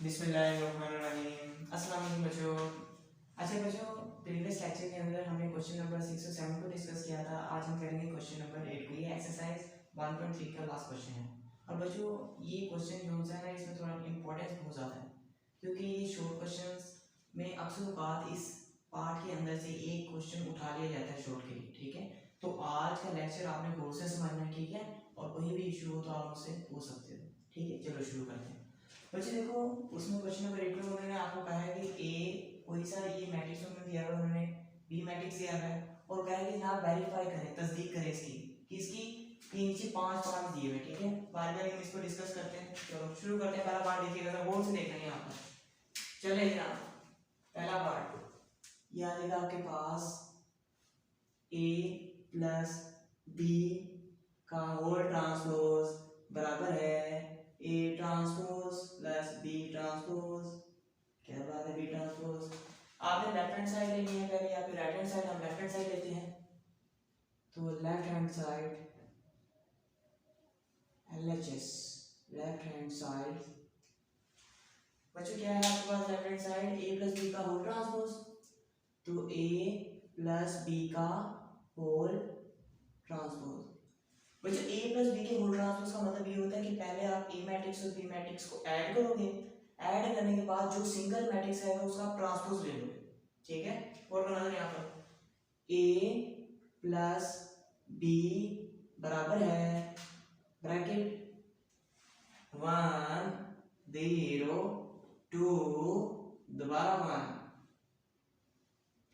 बिस्मिल्लाहिर्रहमानिर्रहीम। अस्सलाम वालेकुम बच्चों। अच्छा बच्चों, प्रीवियस लेक्चर के अंदर हमने क्वेश्चन नंबर 6 और 7 को डिस्कस किया था। आज हम करेंगे क्वेश्चन नंबर 8 को। ये एक्सरसाइज 1.3 का लास्ट क्वेश्चन है। और बच्चों ये क्वेश्चन जो है ना, इसमें थोड़ा इंपॉर्टेंस बहुत ज़्यादा है, क्योंकि ये शॉर्ट क्वेश्चंस में अक्सर औकात इस पार्ट के अंदर से एक क्वेश्चन उठा लिया जाता है शॉर्ट के लिए। ठीक है, तो आज का लेक्चर आपने गौर से समझना है, ठीक है। और कोई भी इशू हो तो आप मुझसे पूछ सकते हो, ठीक है। चलो शुरू करते हैं। बच्चे देखो, उसमें क्वेश्चन नंबर 8 में उन्होंने आपको कहा है कि ए कोई सा ये मैट्रिक्स में दिया हुआ है, उन्होंने बी मैट्रिक्स दिया है और कहा है कि जनाब वेरीफाई करें, तस्दीक करें इसकी, किसकी, कि नीचे 5 पार्ट दिए हुए, ठीक है। बार बार हम इसको डिस्कस करते हैं। चलो शुरू करते हैं। पहला पार्ट देखिएगा, जरा गौर से देखना है यहाँ पर। चले जनाब, पहला पार्ट ये आ जाएगा आपके पास ए प्लस बी का होल ट्रांसपोज बराबर है A transpose plus B transpose. क्या बात है, बी ट्रांसपोज। आपने लेफ्ट हैंड साइड लेनी है पहले या फिर राइट हैंड साइड? हम लेफ्ट हैंड साइड लेते हैं, तो left hand side LHS, left hand side. बच्चों क्या है आपके पास left hand side? A plus B का होल ट्रांसपोज, तो ए प्लस बी का होल ट्रांसपोज। बच्चों ए प्लस बी के होल ट्रांसपोज का मतलब ये होता है कि पहले आप ए मैट्रिक्स और बी मैट्रिक्स को ऐड करोगे, ऐड करने के बाद जो सिंगल मैट्रिक्स है उसका ट्रांसपोज ले लोगे, ठीक है। और बना दो यहाँ पर ए प्लस बी बराबर है ब्रैकेट 1 0 2 दोबारा 1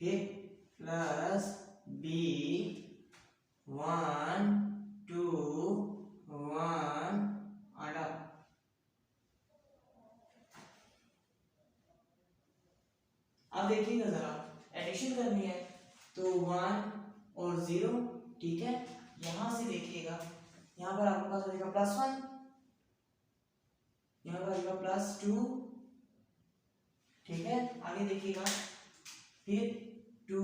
फिर प्लस बी 1 2 1 आधा। अब देखिएगा जरा, एडिशन करनी है तो 1 और 0, ठीक है। यहां से देखिएगा, यहां पर आपके पास हो जाएगा +1, यहां पर आएगा +2, ठीक है। आगे देखिएगा, फिर 2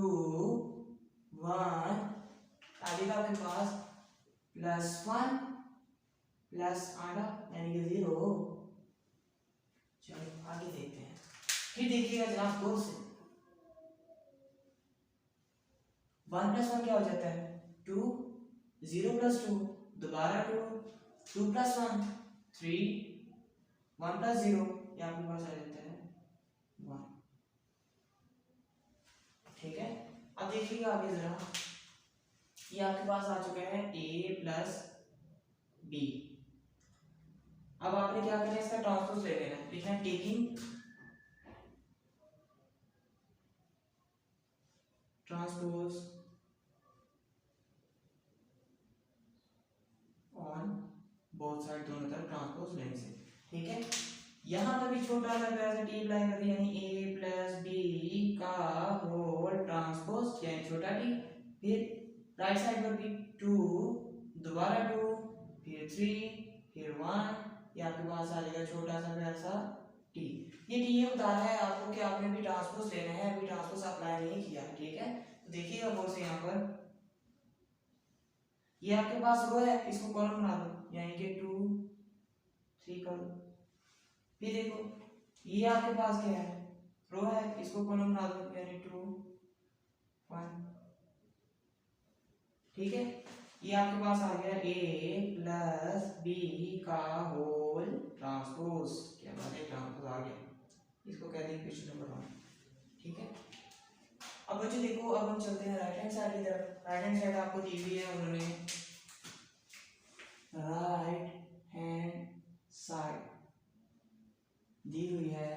1 आगे का आपके पास +1 प्लस आधा यानी कि 0। चलो आगे देखते हैं। फिर देखिएगा जनाब गौर से, 1 + 1 क्या हो जाता है 2, 0 + 2 दोबारा 2, 2 + 1 3, 1 + 0 ये आपके पास आ जाता है 1, ठीक है। अब देखिएगा आगे जरा, ये आपके पास आ चुका है a प्लस b। अब आपने क्या करना है, इसका ट्रांसपोज ले लेना है। लिखना है taking transpose on both side, दोनों तरफ ट्रांसपोज लेने से, ठीक है। यहां पर भी छोटा सा ऐसे टी अप्लाई कर दिया, यानी a प्लस b का होल ट्रांसपोज यानी छोटा टी। फिर राइट साइड पर भी 2 दोबारा 2 फिर 3 फिर 1, ये आपके पास आ जाएगा छोटा सा प्यारा सा टी। ये टी ये बता रहा है आपको कि आपने भी ट्रांसपोज लेना है, अभी ट्रांसपोज अप्लाई नहीं किया, ठीक है। तो देखिएगा गौर से, यहाँ पर ये आपके पास रो है, इसको कॉलम बना दो, यानी कि 2 3 कर दो। फिर देखो ये आपके पास क्या है, रो है, इसको कॉलम बना दो, यानी 2 1, ठीक है। ये आपके पास आ गया a प्लस बी का होल ट्रांसपोज। क्या बात है, ट्रांसपोज आ गया, इसको कहते हैं क्वेश्चन नंबर 1, ठीक है। अब बच्चों देखो, अब हम चलते हैं राइट हैंड साइड की तरफ। राइट हैंड साइड आपको दी हुई है, उन्होंने राइट हैंड साइड दी हुई है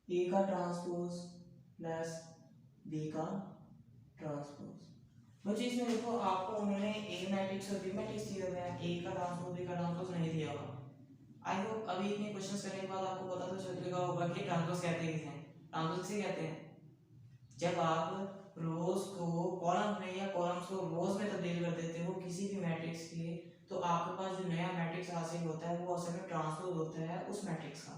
ए का ट्रांसपोज प्लस बी का ट्रांसपोज। बच्चों इसमें देखो, आपको उन्होंने ए मैट्रिक्स और बी मैट्रिक्स दिया हुआ है, ए का ट्रांसपोज बी का ट्रांसपोज नहीं दिया हुआ। आई होप अभी इतने क्वेश्चंस करने के बाद आपको पता तो चल चुका होगा कि ट्रांसपोज कहते हैं किसे। ट्रांसपोज किसे कहते हैं? जब आप रोज को कॉलम में या कॉलम्स को रोज में तब्दील कर देते हो किसी भी मैट्रिक्स के, तो आपके पास जो नया मैट्रिक्स हासिल होता है वो असल में ट्रांसपोज होता है उस मैट्रिक्स का,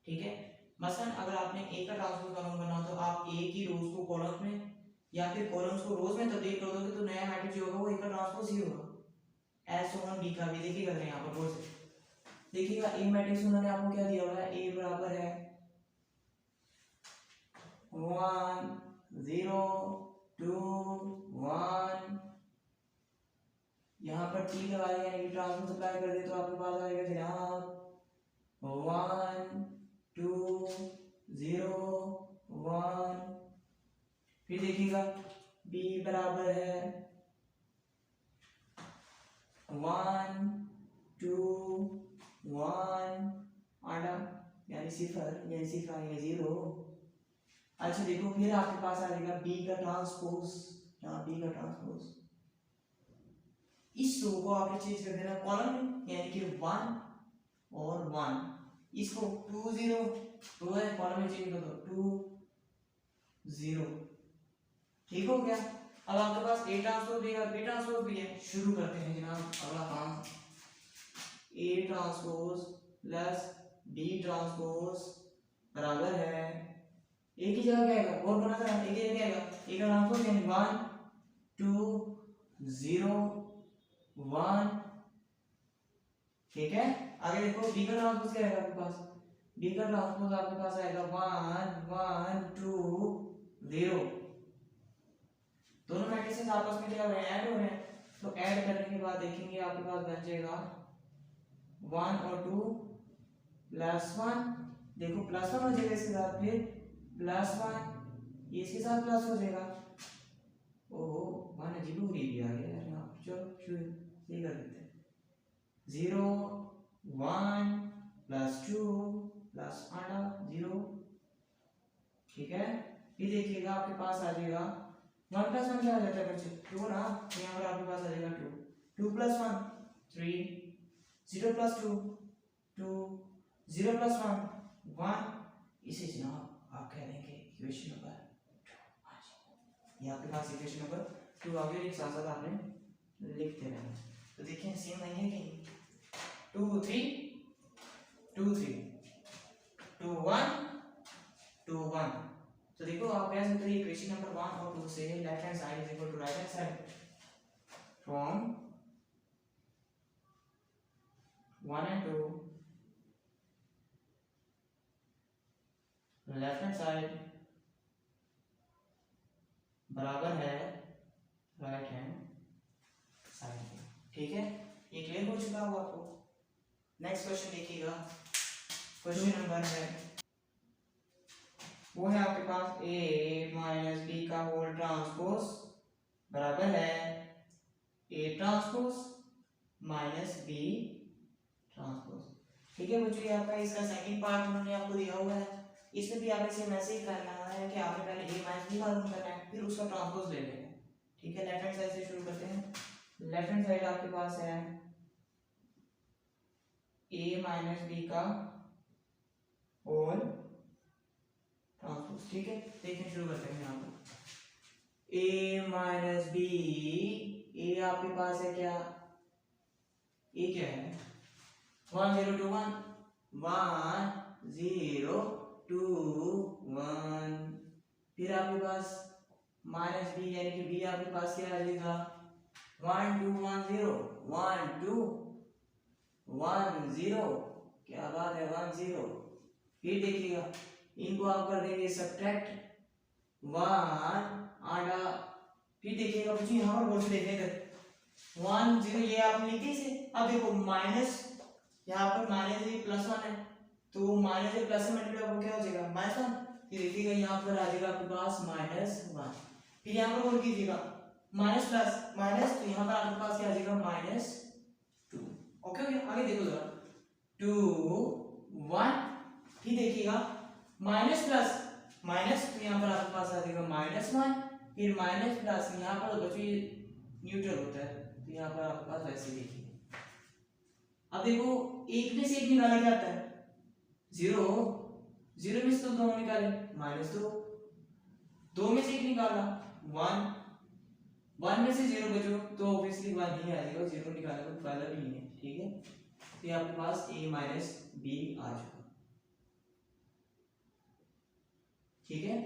ठीक है। मसलन अगर आपने ए का ट्रांसपोज कॉलम करना हो तो आप ए की रोज को कॉलम में या फिर कॉलम्स को रोज में तब्दील कर दोगे, तो नया मैट्रिक्स जो होगा वो ए का ट्रांसपोज ही होगा। एस ऑन बी का भी देखिएगा यहाँ पर रोज देखिएगा ए मैट्रिक्स उन्होंने आपको क्या दिया हुआ है, ए बराबर है 1 0 2 1, यहाँ पर टी लगा दिया यानी ट्रांसपोज अप्लाई कर दे तो आपके पास आएगा जनाब 1 2 0 1। फिर देखिएगा b बराबर है 1 2 1 आधा यानी सिफर यानी 0। अच्छा देखो फिर आपके पास आ जाएगा b का ट्रांसपोज, यहाँ b का ट्रांसपोज इस रो को आपने चेंज कर देना कॉलम में यानी कि 1 और 1, इसको 2 0 2 है कॉलम में चेंज कर दो 2 0, ठीक हो गया। अब आपके पास ए ट्रांसपोज भी है बी ट्रांसपोज भी है, शुरू करते हैं जनाब अगला काम। A transpose plus B transpose बराबर है, ए की जगह क्या आएगा और बना था, ए की जगह क्या आएगा, ए का ट्रांसपोज यानी 1 2 0 1, ठीक है। आगे देखो बी का ट्रांसपोज क्या आएगा आपके पास, बी का ट्रांसपोज आपके पास आएगा 1 1 2 0। दोनों मैट्रिसेस आपस में क्या हो रहे हैं, ऐड हो रहे हैं, तो ऐड करने के बाद देखेंगे आपके पास बन जाएगा 1 और 2 +1, देखो +1 हो जाएगा इसके साथ, फिर +1 ये इसके साथ प्लस हो जाएगा, ओहो 1 अजीब हो रही है यार यहाँ, चलो शुरू ये कर देते हैं 0 1 +2 +आधा 0, ठीक है। ये देखिएगा आपके पास आ जाएगा 1 + 1 क्या आ जाता है बच्चे 2 ना, तो यहाँ पर आपके पास आ जाएगा 2 2 + 1 3 0 + 2 2 0 + 1 1, इसे जनाब आप कह देंगे इक्वेशन नंबर 2। ये आपके पास इक्वेशन नंबर 2 आ गई, एक साथ साथ आपने लिखते रहना। तो देखिए सेम नहीं है कि 2 3 2 3 2 1 2 1, तो देखो आप कह सकते हैं इक्वेशन नंबर 1 और 2 से left hand side is equal to right hand side, from 1 and 2 left hand side बराबर है राइट हैंड साइड, ठीक है। ये क्लियर हो चुका होगा आपको। नेक्स्ट क्वेश्चन देखिएगा, क्वेश्चन नंबर है वो है आपके पास a माइनस बी का होल ट्रांसपोज बराबर है a transpose minus B transpose, ठीक है बच्चों। ये आपका इसका सेकंड पार्ट उन्होंने आपको दिया हुआ है, इसमें भी आपने सेम ऐसे ही करना है कि आपने पहले a माइनस बी मालूम करना है, फिर उसका ट्रांसपोज ले लेना है, ठीक है। लेफ्ट हैंड साइड से शुरू करते हैं। लेफ्ट हैंड साइड आपके पास है a माइनस बी का होल ट्रांसपोज, ठीक है। देखिए शुरू करते हैं यहाँ पर a माइनस बी, a आपके पास है क्या, a क्या है 1 0 2 1 1 0 2 1, फिर आपके पास माइनस बी यानी कि b आपके पास क्या आ जाएगा 1 2 1 0 1 2 1 0, क्या बात है 1 0। फिर देखिएगा इनको आप कर देंगे सब्ट्रैक्ट 1 आधा, फिर देखिएगा बच्चों यहाँ पर बोल देखिएगा 1 0 ये आपने लिखे इसे, अब देखो माइनस यहाँ पर माइनस ये +1 है, तो माइनस ये प्लस मल्टीप्लाई हो क्या हो जाएगा -1, फिर देखिएगा यहाँ पर आ जाएगा आपके पास -1, फिर यहाँ पर बोल कीजिएगा माइनस प्लस माइनस, तो यहाँ पर आपके पास क्या आ जाएगा -2, ओके ओके। आगे देखो जरा 2 1, फिर देखिएगा माइनस प्लस माइनस, तो यहाँ पर आपके पास आ जाएगा -1, फिर माइनस प्लस, यहाँ पर बच्चों न्यूट्रल होता है, तो यहाँ पर आपके पास वैसे देखिए। अब देखो एक में से एक निकाला क्या आता है 0 0 में से तो 2 निकाले -2, 2 में से एक निकाला 1 1 में से 0 बचो तो ऑब्वियसली 1 ही आएगा, 0 निकालने का फायदा भी नहीं है, ठीक है। तो ये आपके पास a माइनस बी आ चुका, ठीक है।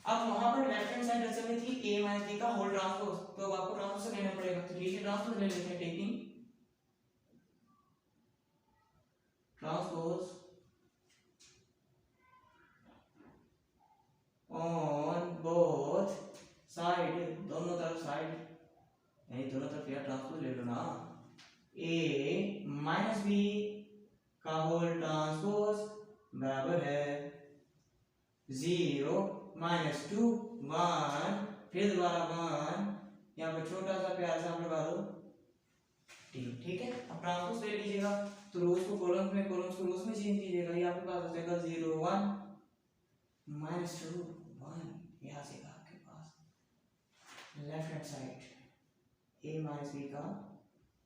अब वहां पर लेफ्ट हैंड साइड रचना में थी a माइनस b का होल ट्रांसपोज, तो अब आपको ट्रांसपोज से लेना पड़ेगा, तो नीचे ट्रांसपोज ले लेते हैं, टेकिंग साइड, दोनों तरफ साइड, यानी दोनों तरफ यार ट्रांसपोज ले लो ना। ए माइनस बी का होल ट्रांसपोज बराबर है 0 माइनस 2 1, फिर दोबारा 1, यहाँ पे छोटा सा प्यारा सा आप लगा दो ठीक है। अब ट्रांसपोज ले लीजिएगा तो रोज को कॉलम्स में, कॉलम्स को रोज में चेंज कीजिएगा। ये आपके पास हो जाएगा 0 1 माइनस 2 1, यहाँ से आपके पास लेफ्ट हैंड साइड ए माइनस बी का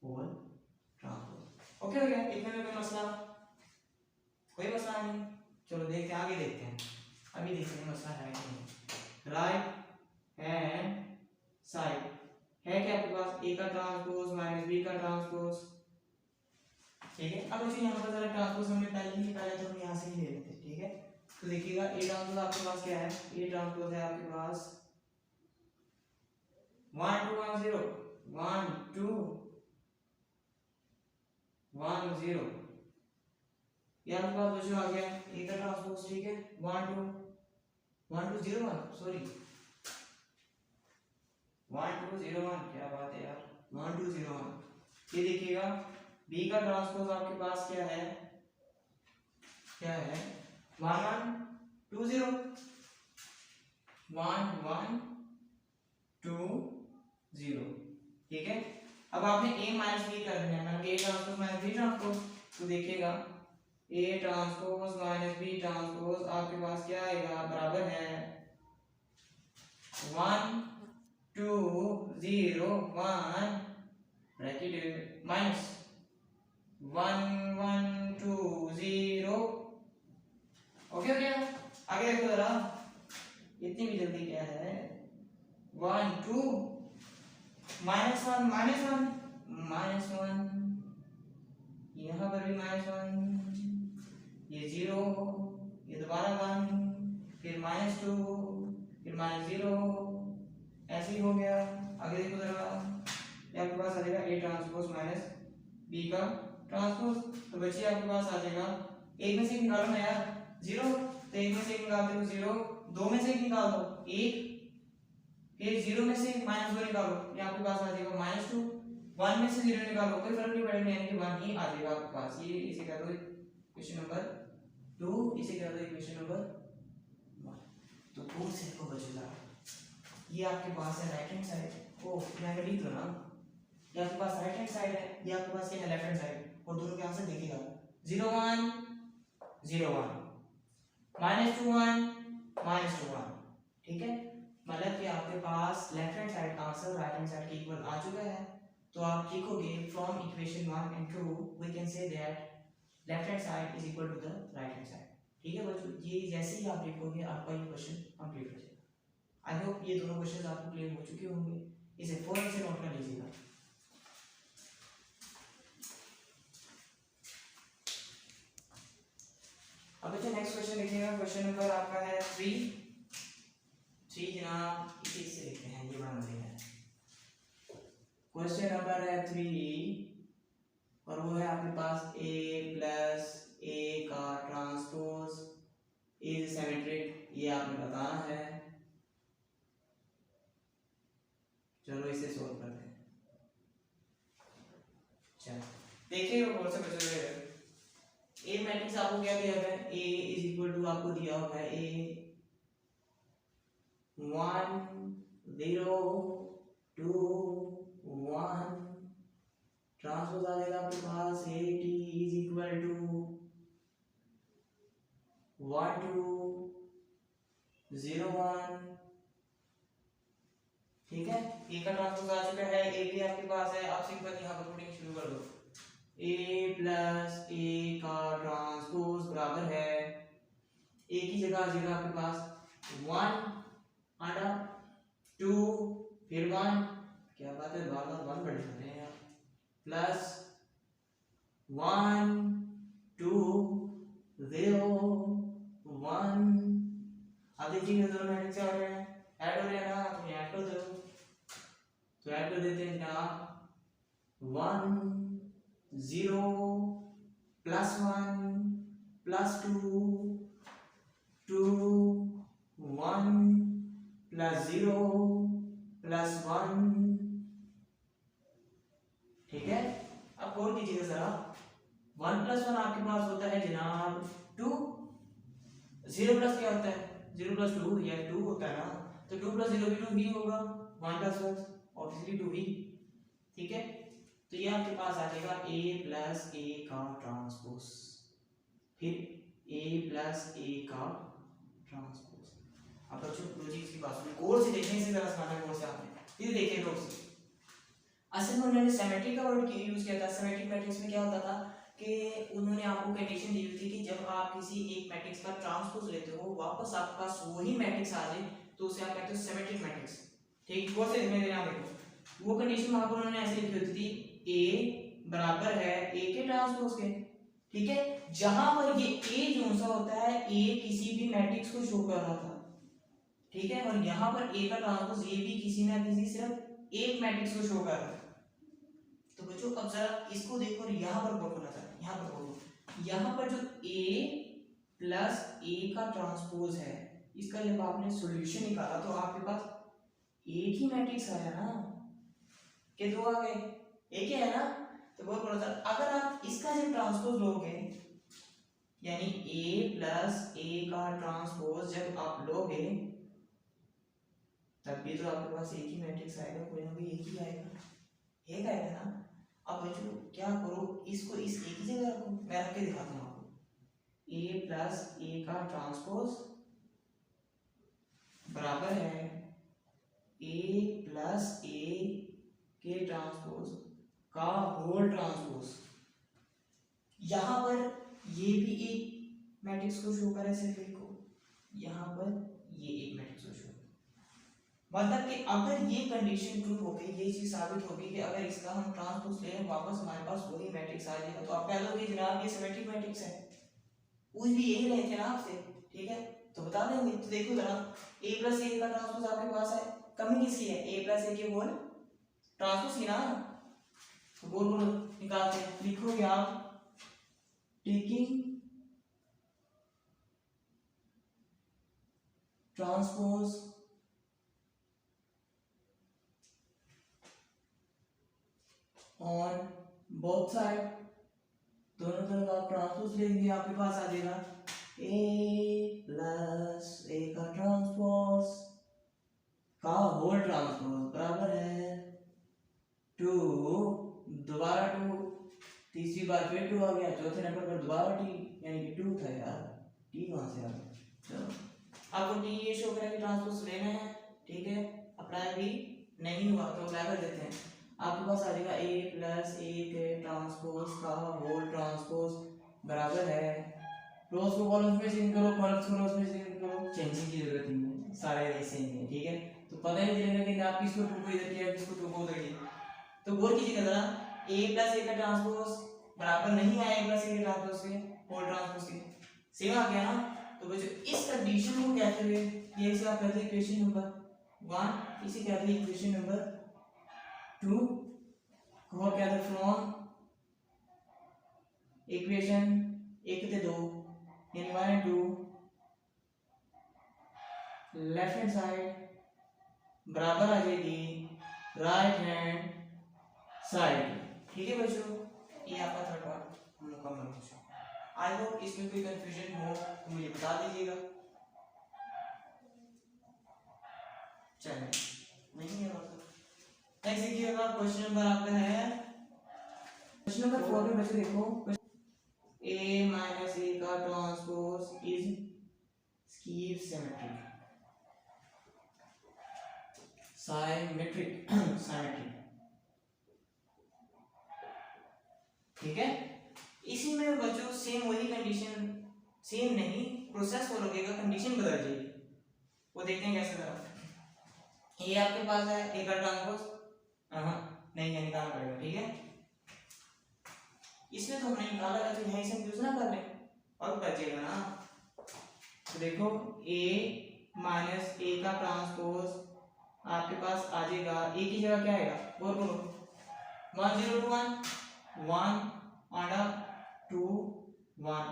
होल ट्रांसपोज। ओके हो गया, इतने में कोई मसला, कोई मसला नहीं। चलो देखते हैं, आगे देखते हैं, अभी देखते हैं मसला है कि नहीं। राइट हैंड साइड है क्या आपके पास, ए का ट्रांसपोज माइनस बी का ट्रांसपोज, ठीक है। अब बच्चों यहाँ पर जरा ट्रांसपोज हमने पहले ही निकाला तो हम यहाँ से ही ले लेते हैं, ठीक है। तो देखिएगा ए ट्रांसपोज आपके पास क्या है, ए ट्रांसपोज है आपके पास 1 2 1 0 1 2 1 0, ये आपके पास बच्चों आ गया ए का ट्रांसपोज, ठीक है। 1 2 1 2 0 1, सॉरी 1 2 0 1, क्या बात है यार, 1 2 0 1। ये देखिएगा बी का ट्रांसपोज आपके पास क्या है, क्या है 1 1 2 0 1 1 2 0, ठीक है। अब आपने a माइनस बी कर देना है, मतलब a transpose minus B transpose. तो देखिएगा a transpose minus B transpose आपके पास क्या आएगा, बराबर है 1 2 0 1 ब्रैकेट माइनस 1 1 2 0। ओके हो गया, आगे देखो जरा, इतनी भी जल्दी क्या है, 1 2 माइनस 1 माइनस 1 माइनस 1, यहाँ पर भी माइनस 1, ये 0, ये दोबारा 1, फिर माइनस 2, फिर माइनस 0, ऐसे ही हो गया। आगे देखो जरा, ये आपके पास आ जाएगा ए ट्रांसपोज माइनस बी का ट्रांसपोज। तो बच्चे आपके पास आ जाएगा, एक में से एक निकालो ना यार, 0, तो एक में से एक निकालते हो 0, दो में से एक निकाल दो 1, फिर 0 में से माइनस 2 निकालो, ये आपके पास आ जाएगा माइनस 2, 1 में से 0 निकालो, कोई फर्क नहीं पड़ेगा, यानी कि 1 ही आ जाएगा आपके पास। ये इसे कह दो क्वेश्चन नंबर 2, इसे कह दो क्वेश्चन नंबर 1। तो बहुत सिंपल बचेगा, ये आपके पास है राइट हैंड साइड, ओ मैं लिख दो ना, ये आपके पास राइट हैंड साइड है, ये आपके पास क्या है लेफ्ट हैंड साइड, और दोनों के आंसर देखिएगा 0 1 0 1 माइनस 2 1 माइनस 2 1, ठीक है। मतलब कि आपके पास लेफ्ट हैंड साइड का आंसर राइट हैंड साइड के इक्वल आ चुका है। तो आप लिखोगे from equation 1 and 2 we can say that left hand side is equal to the right hand side, ठीक है बच्चों। ये जैसे ही आप लिखोगे आपका ये क्वेश्चन कंप्लीट हो जाएगा। आई होप ये दोनों क्वेश्चंस आपको क्लियर हो चुके होंगे, इसे फौरन से नोट कर लीजिएगा। अब बच्चों नेक्स्ट क्वेश्चन देखिएगा, क्वेश्चन नंबर आपका है 3 जनाब, इसे लिखते हैं, ये बड़ा मजेदार है। क्वेश्चन नंबर है 3 और वो है आपके पास a प्लस a का ट्रांसपोज इज सिमेट्रिक, ये आपने बताना है। चलो इसे सोल्व करते हैं। चलो देखिए कौन सा क्वेश्चन है। ए मैट्रिक्स आपको क्या दिया हुआ है, a इज इक्वल टू आपको दिया हुआ है a 1 0 2 1, ट्रांसपोज आ जाएगा आपके पास a t is equal to 1 2 0 1, ठीक है। a का ट्रांसपोज आ चुका है, a भी आपके पास है। आप सिंपल यहाँ पर पुटिंग शुरू कर दो, a प्लस a का ट्रांसपोज बराबर है, a की जगह आ जाएगा आपके पास 1 आधा 2 फिर 1, क्या बात है बार बार 1 बढ़ रहे हैं यार, प्लस 1 2 0 1। अब देखिए दोनों मैट्रिक्स क्या हो रहे हैं, ऐड हो रहे हैं ना, तो ऐड कर दो, तो ऐड कर देते हैं जनाब 1 0 प्लस 1 प्लस 2 2 1 प्लस 0 प्लस 1, ठीक है। अब और कीजिएगा जरा, 1 प्लस 1 आपके पास होता है जनाब 2, 0 प्लस क्या होता है, 0 प्लस 2 या 2 होता है ना, तो 2 प्लस 0 भी 2 ही होगा, 1 प्लस 1 ऑब्वियसली 2 ही, ठीक है। तो ये आपके पास आ जाएगा a प्लस a का ट्रांसपोज, फिर a प्लस a का ट्रांसपोज। अब बच्चों लॉजिक की बात सुनिए, गौर से देखने से जरा समझना, गौर से आपने ये देखिए गौर से। असल में उन्होंने सिमेट्रिक का वर्ड यूज किया था। सिमेट्रिक मैट्रिक्स में क्या होता था कि उन्होंने आपको कंडीशन दी हुई थी कि जब आप किसी एक मैट्रिक्स का ट्रांसपोज लेते हो, वापस आपके पास वही मैट्रिक्स आ जाए, तो उसे आप कहते हो सिमेट्रिक मैट्रिक्स, ठीक। गौर से देखने देना देखो, वो कंडीशन वहां पर उन्होंने ऐसे लिखी होती थी, a बराबर है a के ट्रांसपोज के, ठीक है। जहां पर ये a जो सा होता है, a किसी भी मैट्रिक्स को शो कर रहा था, ठीक है, और यहाँ पर a का ट्रांसपोज ये भी किसी ना किसी सिर्फ एक मैट्रिक्स को शो कर रहा है। तो बच्चों अब जरा इसको देखो और यहाँ पर गौर करना चाहिए, यहाँ पर बोलो, यहाँ पर जो a प्लस a का ट्रांसपोज है, इसका जब आपने सॉल्यूशन निकाला तो आपके पास एक ही मैट्रिक्स आया ना, कि दो आ गए, एक ही है ना। तो गौर करो सर, अगर आप इसका जब ट्रांसपोज लोगे, यानी a प्लस a का ट्रांसपोज जब आप लोगे, तब भी तो आपके पास एक ही मैट्रिक्स आएगा, कोई ना कोई एक ही आएगा, एक आएगा ना। अब बच्चों क्या करो, इसको इस एक ही जगह रखो, मैं रख के दिखाता हूँ आपको, a प्लस a का ट्रांसपोज बराबर है a प्लस a के ट्रांसपोज का होल ट्रांसपोज। यहाँ पर ये भी एक मैट्रिक्स को शो करे, सिर्फ एक को, यहाँ पर ये एक मैट्रिक्स को शो, मतलब कि अगर ये कंडीशन ट्रू हो गई, ये चीज साबित होगी कि अगर इसका हम ट्रांसपोज ले वापस हमारे पास वही मैट्रिक्स आ जाएगा, तो आप कह दोगे जनाब ये सिमेट्रिक मैट्रिक्स है, पूछ भी यही रहे थे ना आपसे, ठीक है, तो बता देंगे। तो देखो जरा, a प्लस a का ट्रांसपोज आपके पास है, कमी किसकी है, a प्लस a के होल ट्रांसपोज की ना, तो बोल बोलो निकालते हैं, लिखोगे आप taking transpose on both side, दोनों तरफ आप ट्रांसपोज लेंगे, आपके पास आ जाएगा a प्लस a का ट्रांसपोज का होल ट्रांसपोज बराबर है 2, दोबारा 2, तीसरी बार फिर 2 आ गया, चौथे नंबर पर दोबारा t, यानी कि 2 था यार, t वहां से आ गया। चलो आपको t ये शो करेगा कि ट्रांसपोज लेना है, ठीक है, अप्लाई भी नहीं हुआ तो अप्लाई कर देते हैं। आपके पास आ जाएगा a प्लस a के ट्रांसपोज का होल ट्रांसपोज बराबर है, रोज को कॉलम्स में चेंज करो, कॉलम्स को रोज में चेंज करो, चेंजिंग की जरूरत नहीं है, सारे ऐसे ही हैं, ठीक है। तो पता नहीं चलेगा कि आप किसको टू को इधर किया, किसको टू को उधर किया। तो गौर कीजिएगा जरा, a प्लस a का ट्रांसपोज बराबर नहीं है a प्लस a के ट्रांसपोज के होल ट्रांसपोज के, सेम आ गया ना। तो बच्चों इस कंडीशन को कहते हुए, ये इसे आप कहते हैं इक्वेशन नंबर 1, इसे कहते हैं इक्वेशन नंबर 2, को कहते हैं फ्रॉम इक्वेशन 1 से 2 यानी 1 and 2 लेफ्ट हैंड साइड बराबर आ जाएगी राइट हैंड साइड, ठीक है बच्चों। ये आपका थर्ड पार्ट मुकम्मल हो चुका। आई होप इसमें कोई कंफ्यूजन हो तो मुझे बता दीजिएगा। चलिए नहीं है मतलब नेक्स्ट देखिएगा, क्वेश्चन नंबर आपका है क्वेश्चन नंबर 4 में बच्चे देखो, a माइनस a का transpose is skew symmetric, symmetric symmetric, ठीक है। इसी में बच्चों सेम वही कंडीशन, सेम नहीं प्रोसेस फॉलो करेगा, कंडीशन बदल जाएगी, वो देखते हैं कैसे बदलता है। ये आपके पास है a का ट्रांसपोज, नहीं है निकालना पड़ेगा, ठीक है। इसमें तो हमने निकाला है, तो यहीं से यूज ना कर ले और बचेगा ना। तो देखो a माइनस a का ट्रांसपोज आपके पास आ जाएगा, a की जगह क्या आएगा, बोल बोलो 1 0 2 1 1 अंडा 2 1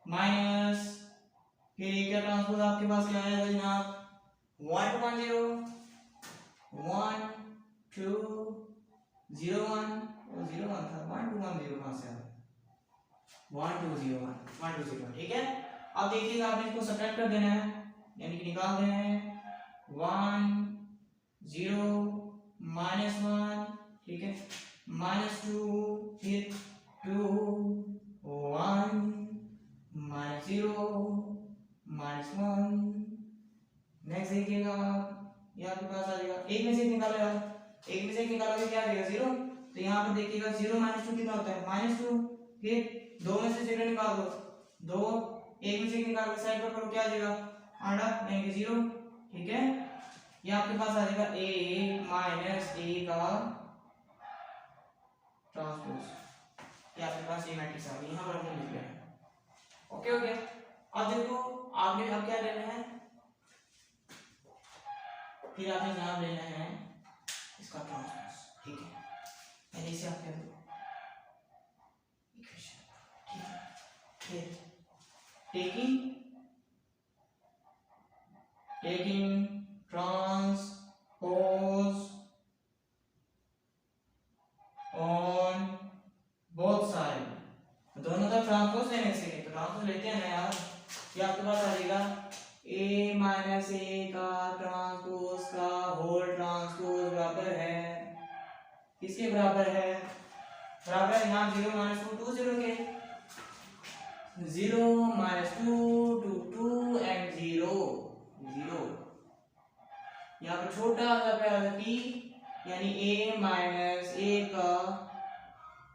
माइनस, फिर a का ट्रांसपोज आपके पास क्या आएगा जनाब 1 2 1 0 1 2 0 1 0 1 था 1 2 1 0 कहाँ से आ गया 1 2 0 1 1 2 0 1 ठीक है। अब देखिएगा आपने इसको सब्ट्रैक्ट कर देना है यानी कि निकाल देना है 1 0 -1 ठीक है -2 फिर 2 1 -0 -1 नेक्स्ट देखिएगा ये आपके पास आ जाएगा एक में से एक निकालेगा एक में से एक निकालोगे क्या आ जाएगा 0 तो यहाँ पर देखिएगा 0 -2 कितना होता है -2 फिर 2 में से 0 निकाल दो 2 एक में से एक निकाल के साइड पर करो क्या आ जाएगा आधा यानी कि 0 ठीक है। ये आपके पास आ जाएगा a माइनस a का ट्रांसपोज ये आपके पास ये मैट्रिक्स आ गई यहाँ पर हमने लिख लिया है ओके हो गया। अब देखो आपने अब क्या लेना है फिर आपने यहाँ लेना है इसका ट्रांसपोज ठीक है पहले से आप क्या दो इक्वेशन ठीक है फिर taking transpose on both side दोनों तरफ ट्रांसपोज लेने से तो ट्रांसपोज लेते हैं ना यार ये आपके पास आ जाएगा a माइनस a का ट्रांसपोज का होल ट्रांसपोज बराबर है किसके बराबर है यहाँ 0 -2 2 0 के 0 -2 2 2 and 0 0 यहाँ पर छोटा सा प्यारा t यानी a माइनस a का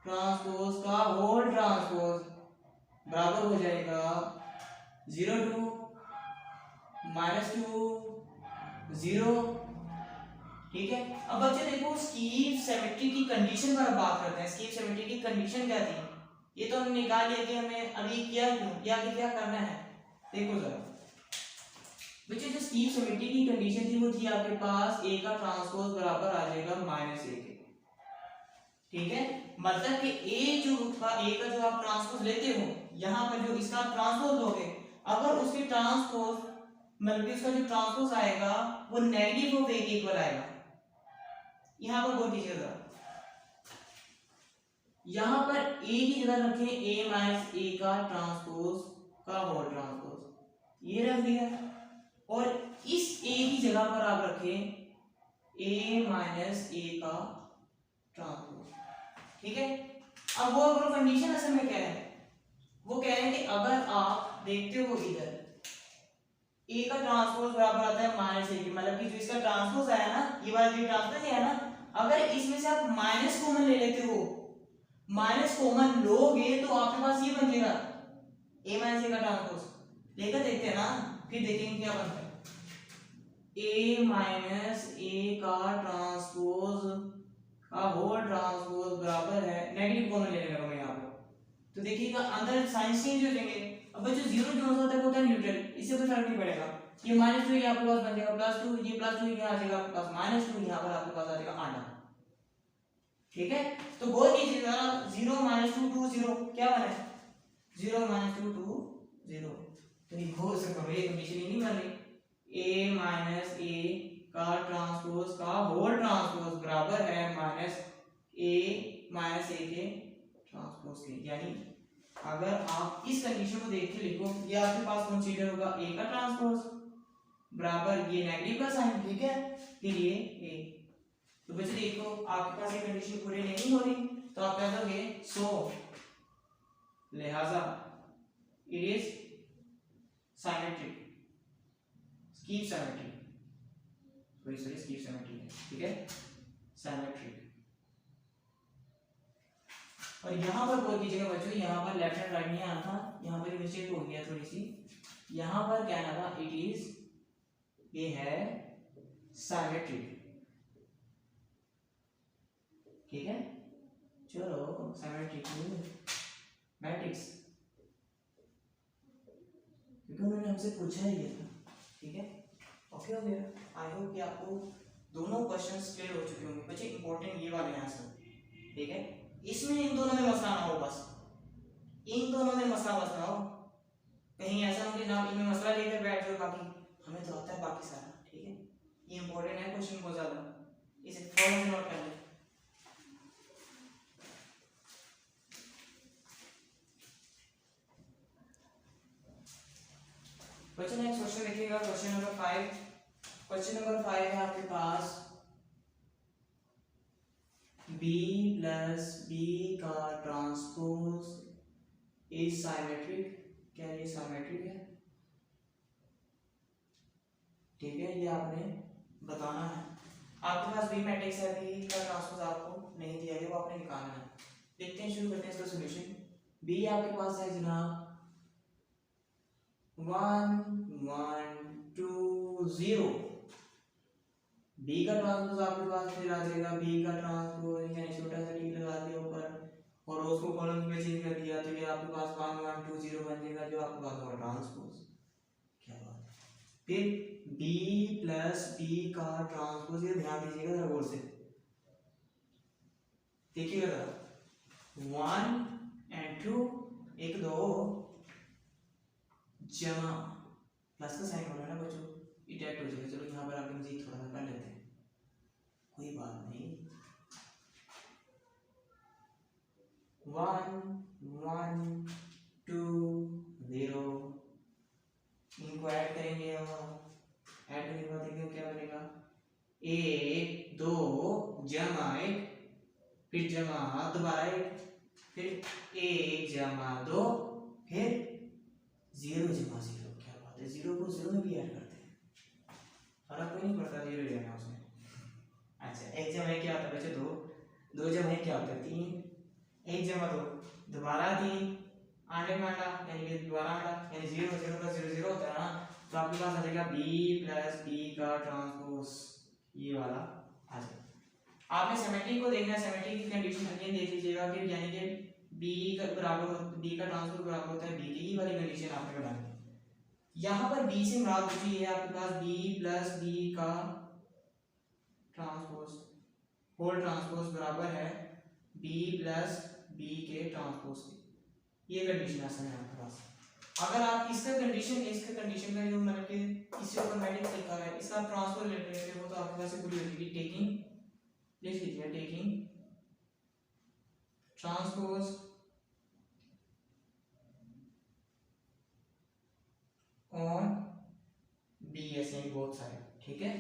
ट्रांसपोज का होल ट्रांसपोज बराबर हो जाएगा 0 2 -2 0 ठीक है। अब बच्चे देखो स्कीव सिमेट्री की कंडीशन पर बात करते हैं स्कीव सिमेट्री की कंडीशन क्या थी ये तो हमने निकाल लिया कि हमें अभी किया क्यों या आगे क्या करना है देखो जरा बच्चे जो स्कीव सिमेट्री की कंडीशन थी वो थी आपके पास a का ट्रांसपोज बराबर आ जाएगा -a के ठीक है। मतलब कि a का जो आप ट्रांसपोज लेते हो यहाँ पर जो इसका ट्रांसपोज लोगे अगर उसके ट्रांसपोज मतलब इसका जो ट्रांसपोज आएगा वो नेगेटिव ऑफ a के इक्वल आएगा यहाँ पर गौर कीजिएगा यहाँ पर a की जगह रखें a माइनस a का ट्रांसपोज का होल ट्रांसपोज ये रख दिया और इस a की जगह पर आप रखें a माइनस a का ट्रांसपोज ठीक है। अब वो अगर कंडीशन असल में क्या है वो कह रहे हैं कि अगर आप देखते हो इधर a का ट्रांसपोज बराबर आता है -a के मतलब कि जो इसका ट्रांसपोज आया ना ये वाला जो ट्रांसपोज है ना अगर इसमें से आप माइनस कॉमन ले लेते हो माइनस कॉमन लोगे तो आपके पास ये बन जाएगा a माइनस a का ट्रांसपोज लेकर देखते हैं ना फिर देखेंगे क्या बनता है a माइनस a का ट्रांसपोज का होल ट्रांसपोज बराबर है नेगेटिव कॉमन लेने लगा मैं यहाँ पर तो देखिएगा अंदर साइंस चेंज हो जाएंगे। अब बच्चों जीरो जो होता है वो होता है न्यूट्रल इससे कोई फर्क नहीं पड़ेगा ये -2 ये आपके पास बन जाएगा +2 ये +2 यहाँ आ जाएगा आपके पास -2 यहाँ पर आपके पास आ जाएगा आधा ठीक है। तो गौर कीजिएगा 0 -2 2 0 क्या बना है 0 -2 2 0 तो ये गौर से करो ये कंडीशन ही नहीं बन रही a माइनस a का ट्रांसपोज का होल ट्रांसपोज बराबर है -a माइनस a के ट्रांसपोज के यानी अगर आप इस कंडीशन को देख के लिखो ये आपके पास कंसीडर होगा a का ट्रांसपोज बराबर ये नेगेटिव का साइन ठीक है फिर ये a तो बच्चे देखो आपके पास ये कंडीशन पूरी नहीं हो रही तो आप क्या करोगे सो लिहाजा it is symmetric skew symmetric sorry skew symmetric ठीक है सिमेट्रिक। और यहाँ पर कोई कीजिएगा बच्चों यहाँ पर लेफ्ट हैंड राइट नहीं आना था यहाँ पर मिस्टेक हो गया थोड़ी सी यहाँ पर क्या था इट इज ये है सिमेट्रिक ठीक है। चलो सिमेट्रिक मैट्रिक्स क्योंकि उन्होंने हमसे पूछा ही था ठीक है ओके हो गया। आई होप कि आपको दोनों क्वेश्चंस क्लियर हो चुके होंगे बच्चे इंपॉर्टेंट ये वाले हैं सब ठीक है। इसमें इन दोनों में मसला ना हो बस इन दोनों में मसला बस ना हो कहीं ऐसा हो कि जनाब इनमें मसला लेकर बैठ जाओ बाकी हमें तो आता है बाकी सारा ठीक है। ये इंपॉर्टेंट है क्वेश्चन बहुत ज्यादा इसे फॉर्मूला से नोट कर ले। बच्चों नेक्स्ट क्वेश्चन देखिएगा, क्वेश्चन नंबर 5। क्वेश्चन नंबर 5 है आपके पास b प्लस b का ट्रांसपोज इज सिमेट्रिक। क्या ये सिमेट्रिक है? ठीक है, ये आपने बताना है। आपके पास बी मैट्रिक्स है, बी का ट्रांसपोज आपको नहीं दिया है, वो आपने निकालना है। देखते हैं, शुरू करते हैं इसका सॉल्यूशन। बी आपके पास है जनाब 1 1 2 0। बी का ट्रांसपोज आपके पास फिर आ जाएगा बी का ट्रांसपोज, यानी छोटा सा टी लगा दिया ऊपर और उसको कॉलम में चेंज कर दिया, तो ये आपके पास 1 1 2 0 बन जाएगा, जो आपके पास होगा ट्रांसपोज। क्या बात है। फिर b प्लस b का ट्रांसपोज, ये ध्यान दीजिएगा जरा गौर से, देखिएगा जरा 1 and 2 1 2 जमा प्लस का साइन होना है ना बच्चों, इटैक्ट हो जाएगा। चलो यहाँ पर आगे मजीद थोड़ा सा कर लेते हैं, कोई बात नहीं। 1 1 2 0, इनको ऐड करेंगे और ऐड करने के बाद देखिए क्या बनेगा, 1 2 जमा 1, फिर जमा दोबारा 1, फिर 1 जमा 2, फिर 0 जमा 0। क्या बात है, 0 को 0 में भी ऐड करते हैं, फर्क कोई नहीं पड़ता, 0 लेना उसमें। अच्छा, 1 जमा 1 क्या होता है बच्चे, 2 2 जमा 1 क्या होता है, 3, 1 जमा 2 दोबारा 3, आने में आना यानी कि दोबारा आना, यानी 0 0 प्लस 0 0 होता है ना। तो आपके पास आ जाएगा b प्लस b का ट्रांसपोज, ये वाला आ जाएगा। आपने सिमेट्रिक को देखना है, सिमेट्रिक की कंडीशन अगेन देख लीजिएगा कि यानी कि b का बराबर b का ट्रांसपोज बराबर होता है b की, ये वाली कंडीशन आपने बनानी है। यहाँ पर b से मुराद कुछ ये है, आपके पास b प्लस b का ट्रांसपोज होल ट्रांसपोज बराबर है b प्लस b के ट्रांसपोज की, ये कंडीशन आसान है आपके पास। अगर आप इसका कंडीशन का जो मतलब कि इससे ऊपर मैट्रिक्स लिखा है, इसका ट्रांसपोज लेते हो तो आपके पास पूरी होगी टेकिंग, लिख लीजिए taking transpose on B S यानी बोथ साइड। ठीक है,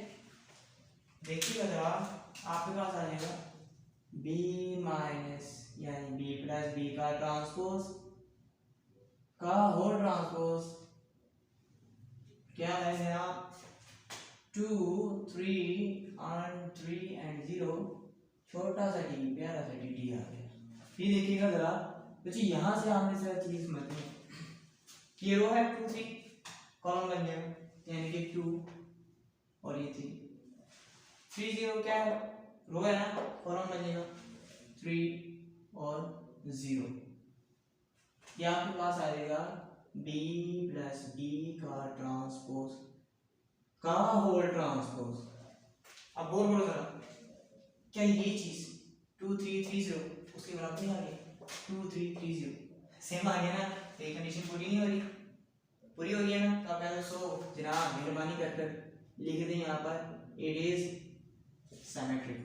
देखिए जरा आपके पास आ जाएगा b माइनस यानी b प्लस b का ट्रांसपोज का होल ट्रांसपोज क्या है मेरा 2 3 and 3 and 0, छोटा सा टी प्यारा सा टी आ गया। फिर देखिएगा जरा बच्चे, यहाँ से हमने सारा चीज समझते हैं कि ये रो है 2 3 कॉलम बन जाएगा, यानी कि 2 और ये 3 0 क्या है, रो है ना, कॉलम बन जाएगा 3 और 0। ये आपके पास आ जाएगा b प्लस b का ट्रांसपोज का होल ट्रांसपोज। अब बोल बोलो जरा, क्या ये चीज 2 3 3 0 उसके बराबर नहीं आ गई, 2 3 3 0 सेम आ गया ना, ये कंडीशन पूरी नहीं हो रही, पूरी हो गई है ना। तो आप कह सो जनाब मेहरबानी कर लिख दें यहाँ पर इट इज सिमेट्रिक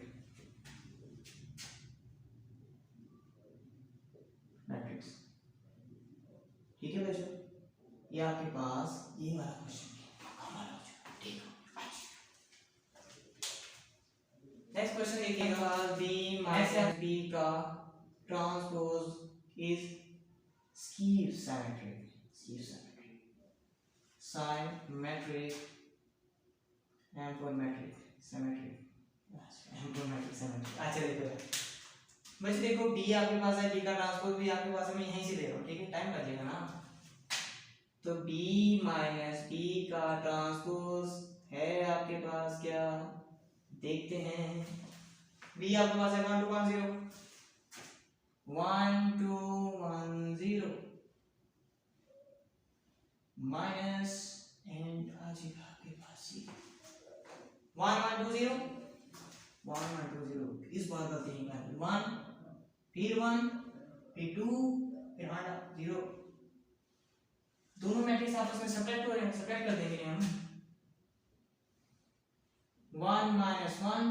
मैट्रिक्स। ठीक है बच्चों, ये आपके पास ये वाला क्वेश्चन नेक्स्ट क्वेश्चन देखिएगा, b माइनस b का transpose is skew symmetric, symmetric M for matrix symmetric, M for matrix symmetric. अच्छा देखो बच्चे, देखो b आपके पास है, b का ट्रांसपोज भी आपके पास है, मैं यहीं से ले रहा हूँ। ठीक है, टाइम लगेगा ना। तो b माइनस b का ट्रांसपोज है आपके पास क्या, देखते हैं। b आपके पास है 1 2 1 0, 1 2 1 0 माइनस एंड आ जाएगा आपके पास 1 1 2 0 1 1 2 0। इस बार का नहीं करना, 1 फिर 1 फिर 2 फिर 0। दोनों मैट्रिक्स आपस में सब्ट्रैक्ट हो रहे हैं, सब्ट्रैक्ट कर देंगे हम। 1 माइनस 1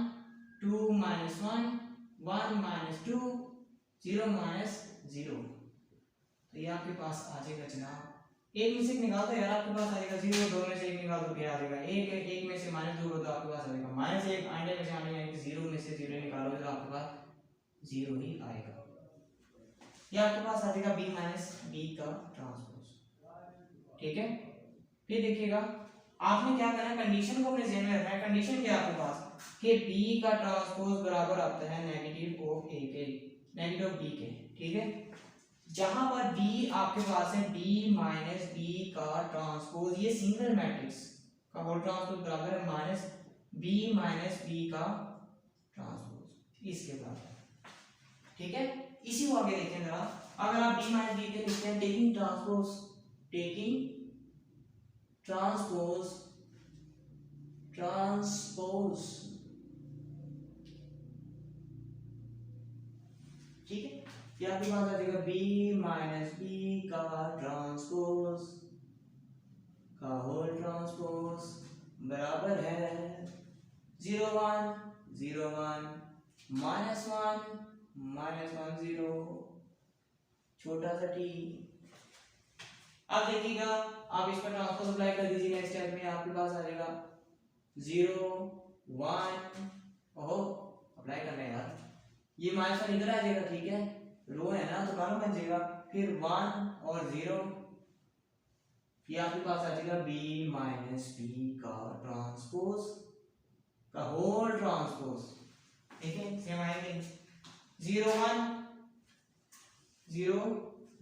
2 माइनस 1, 1 माइनस 2, 0 माइनस 0। तो ये आपके पास आ जाएगा जनाब, एक में से एक निकाल दो यार, आपके पास आ जाएगा 0, 2 में से एक निकाल दो क्या आ जाएगा, एक में से माइनस 2 तो आपके पास आ जाएगा माइनस 1, आने में से आने यानी 0 में से 0 निकालोगे तो आपके पास 0 ही आएगा। ये आपके पास आ जाएगा b माइनस b का ट्रांसपोज। ठीक है, फिर देखिएगा आपने क्या करना है, कंडीशन को अपने ध्यान में रखना है। कंडीशन क्या है आपके पास कि b का ट्रांसपोज बराबर आता है नेगेटिव ऑफ a के, नेगेटिव ऑफ b के। ठीक है, जहां पर b आपके पास है b माइनस b का ट्रांसपोज, ये सिंगल मैट्रिक्स का होल ट्रांसपोज बराबर है माइनस b माइनस b का ट्रांसपोज, इसके बराबर। ठीक है, इसी को आगे देखें जरा, अगर आप b माइनस b के लिखते हैं taking transpose, taking transpose, transpose, ठीक है, ये आपके पास आ जाएगा b माइनस b का ट्रांसपोज का होल ट्रांसपोज बराबर है 0 1 0 1 माइनस 1 माइनस 1 0 छोटा सा t। अब देखिएगा आप इस पर ट्रांसपोज अप्लाई कर दीजिए, नेक्स्ट स्टेप में आपके पास आ जाएगा 0 1, ओहो अप्लाई करना है यार, ये माइनस 1 इधर आ जाएगा। ठीक है, रो है ना तो कॉलम बन जाएगा, फिर 1 और 0, ये आपके पास आ जाएगा b माइनस b का ट्रांसपोज का होल ट्रांसपोज। ठीक है, सेम आएंगे 0 1 0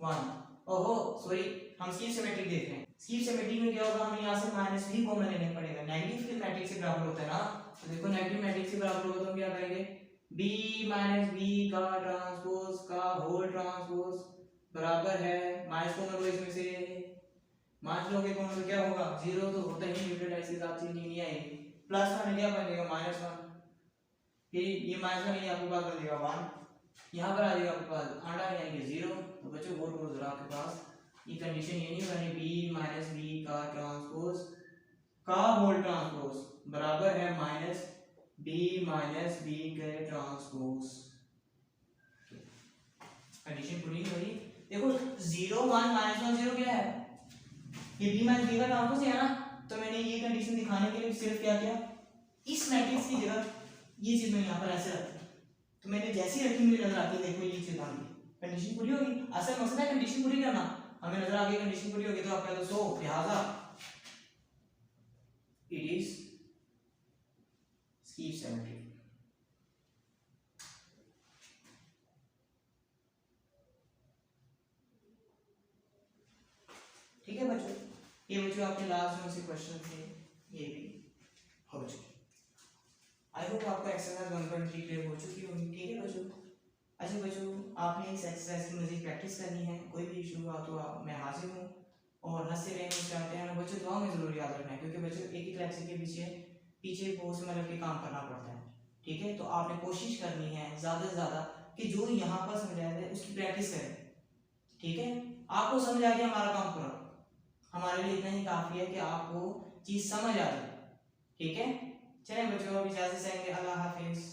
1, ओहो सॉरी हम स्कीप सिमेट्रिक देख रहे हैं, स्कीप सिमेट्रिक में क्या होगा, हमें यहाँ से माइनस भी कॉमन लेना पड़ेगा, नेगेटिव के मैट्रिक्स से बराबर होता है ना, तो देखो नेगेटिव मैट्रिक्स से बराबर होगा तो हम क्या करेंगे, b माइनस b का ट्रांसपोज का होल ट्रांसपोज बराबर है माइनस कॉमन लो, इसमें से माइनस लोगे कॉमन तो क्या होगा 0, तो होता ही न्यूट्रल के साथ चीज नहीं आएगी, प्लस 1 क्या बनेगा माइनस 1, फिर ये माइनस 1 आपके पास बन जाएगा 1, यहाँ पर आ जाएगा आपके पास आंडा यानी कि 0। तो बच्चों गौर करो जरा, आपके पास ये कंडीशन ये नहीं बनी b माइनस b का ट्रांसपोज का होल ट्रांसपोज बराबर है माइनस b माइनस b के ट्रांसपोज, कंडीशन पूरी नहीं हुई। देखो 0 1 माइनस 1 0 क्या है, ये b माइनस b का ट्रांसपोज है ना, तो मैंने ये कंडीशन दिखाने के लिए सिर्फ क्या किया, इस मैट्रिक्स की जगह ये चीज मैं यहाँ पर ऐसे रखी, तो मैंने जैसी रखी मुझे नजर आती है, देखो ये चीज आ गई, कंडीशन पूरी होगी। असल मकसद है कंडीशन पूरी करना, हमें नजर आ गई कंडीशन पूरी होगी तो आप कह दो सो, लिहाजा इट इज स्कीप सिमेट्रिक। ठीक है बच्चों, ये बच्चों आपके लास्ट में से क्वेश्चन थे, ये भी हो चुके। आई होप आपको एक्सरसाइज 1.3 क्लियर हो चुकी होगी। ठीक है बच्चों, अच्छा बच्चों आपने इस एक्सरसाइज की मजीद प्रैक्टिस करनी है, कोई भी इशू हुआ तो मैं हाजिर हूँ, और हंसते रहने चाहते हैं बच्चों, दुआ में जरूर याद रखना है, क्योंकि बच्चों एक ही लेक्चर के पीछे बहुत से मतलब के काम करना पड़ता है। ठीक है, तो आपने कोशिश करनी है ज़्यादा से ज़्यादा कि जो यहाँ पर समझाया जाए उसकी प्रैक्टिस करें। ठीक है, आपको समझ आ गया हमारा काम पूरा, हमारे लिए इतना ही काफ़ी है कि आपको चीज़ समझ आ जाए। ठीक है, चलें बच्चों अब इजाज़त चाहेंगे, अल्लाह हाफिज़।